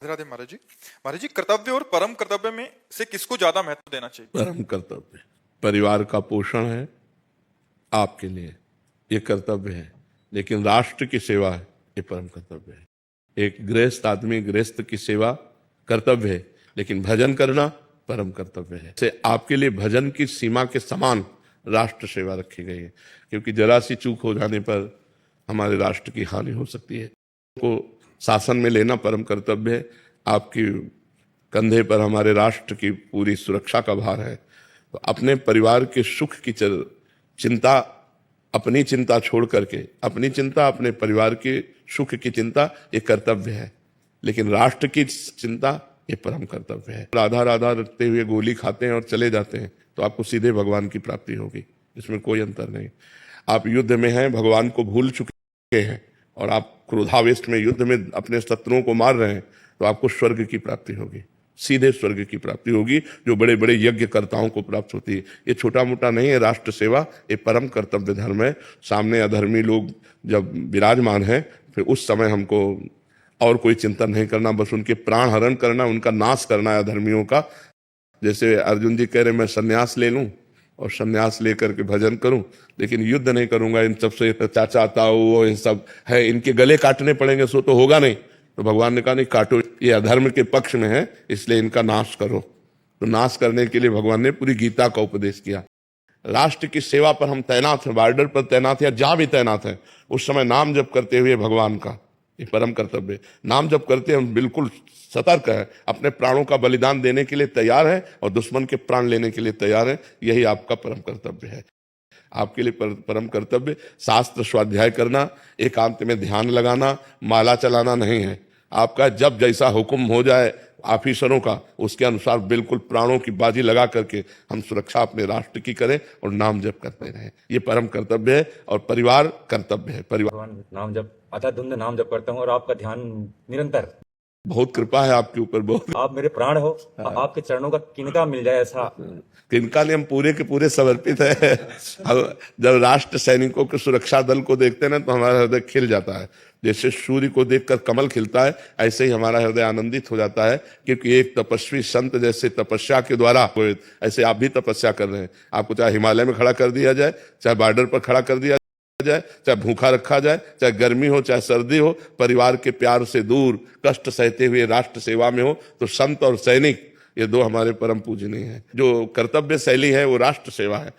राधे राधे महाराज जी। महाराज जी, कर्तव्य और परम कर्तव्य में से किसको ज्यादा महत्व देना चाहिए? परम कर्तव्य परिवार का पोषण है आपके लिए, ये कर्तव्य है। लेकिन राष्ट्र की सेवा है, ये परम कर्तव्य है। एक गृहस्थ आदमी गृहस्थ की सेवा कर्तव्य है, लेकिन भजन करना परम कर्तव्य है। से आपके लिए भजन की सीमा के समान राष्ट्र सेवा रखी गई है, क्योंकि जरा सी चूक हो जाने पर हमारे राष्ट्र की हानि हो सकती है। को शासन में लेना परम कर्तव्य है। आपकी कंधे पर हमारे राष्ट्र की पूरी सुरक्षा का भार है, तो अपने परिवार के सुख की चिंता, अपनी चिंता छोड़ करके, अपनी चिंता अपने परिवार के सुख की चिंता ये कर्तव्य है, लेकिन राष्ट्र की चिंता ये परम कर्तव्य है। राधा राधा रटते हुए गोली खाते हैं और चले जाते हैं तो आपको सीधे भगवान की प्राप्ति होगी, इसमें कोई अंतर नहीं। आप युद्ध में हैं, भगवान को भूल चुके हैं और आप क्रोधावेश में युद्ध में अपने शत्रुओं को मार रहे हैं तो आपको स्वर्ग की प्राप्ति होगी, सीधे स्वर्ग की प्राप्ति होगी, जो बड़े बड़े यज्ञकर्ताओं को प्राप्त होती है। ये छोटा मोटा नहीं है, राष्ट्र सेवा ये परम कर्तव्य धर्म है। सामने अधर्मी लोग जब विराजमान हैं, फिर उस समय हमको और कोई चिंतन नहीं करना, बस उनके प्राण हरण करना, उनका नाश करना है अधर्मियों का। जैसे अर्जुन जी कह रहे मैं संन्यास ले लूं और संन्यास लेकर के भजन करूं, लेकिन युद्ध नहीं करूंगा, इन सबसे चाचा ताऊ इन सब है, इनके गले काटने पड़ेंगे, सो तो होगा नहीं। तो भगवान ने कहा नहीं काटो, ये अधर्म के पक्ष में है, इसलिए इनका नाश करो। तो नाश करने के लिए भगवान ने पूरी गीता का उपदेश किया। राष्ट्र की सेवा पर हम तैनात हैं, बॉर्डर पर तैनात हैं, जहां भी तैनात हैं, उस समय नाम जप करते हुए भगवान का ये परम कर्तव्य। नाम जप करते हम बिल्कुल सतर्क है, अपने प्राणों का बलिदान देने के लिए तैयार है और दुश्मन के प्राण लेने के लिए तैयार है। यही आपका परम कर्तव्य है। आपके लिए परम कर्तव्य शास्त्र स्वाध्याय करना, एकांत में ध्यान लगाना, माला चलाना नहीं है। आपका जब जैसा हुक्म हो जाए ऑफिसरों का, उसके अनुसार बिल्कुल प्राणों की बाजी लगा करके हम सुरक्षा अपने राष्ट्र की करें और नाम जप करते रहें। ये परम कर्तव्य है और परिवार कर्तव्य है। परिवार नाम जप अथाधुंध नाम जप करता हूँ और आपका ध्यान निरंतर। बहुत कृपा है आपके ऊपर, बहुत। आप मेरे प्राण हो, आपके चरणों का किनका मिल जाए ऐसा। किनका लिए हम पूरे के पूरे समर्पित है। अब जब राष्ट्र सैनिकों के सुरक्षा दल को देखते हैं ना, तो हमारा हृदय खिल जाता है। जैसे सूर्य को देखकर कमल खिलता है, ऐसे ही हमारा हृदय आनंदित हो जाता है, क्योंकि एक तपस्वी संत जैसे तपस्या के द्वारा, ऐसे आप भी तपस्या कर रहे हैं। आपको चाहे हिमालय में खड़ा कर दिया जाए, चाहे बॉर्डर पर खड़ा कर दिया जाए, चाहे भूखा रखा जाए, चाहे गर्मी हो चाहे सर्दी हो, परिवार के प्यार से दूर कष्ट सहते हुए राष्ट्र सेवा में हो, तो संत और सैनिक ये दो हमारे परम पूजनीय हैं। जो कर्तव्य शैली है वो राष्ट्र सेवा है।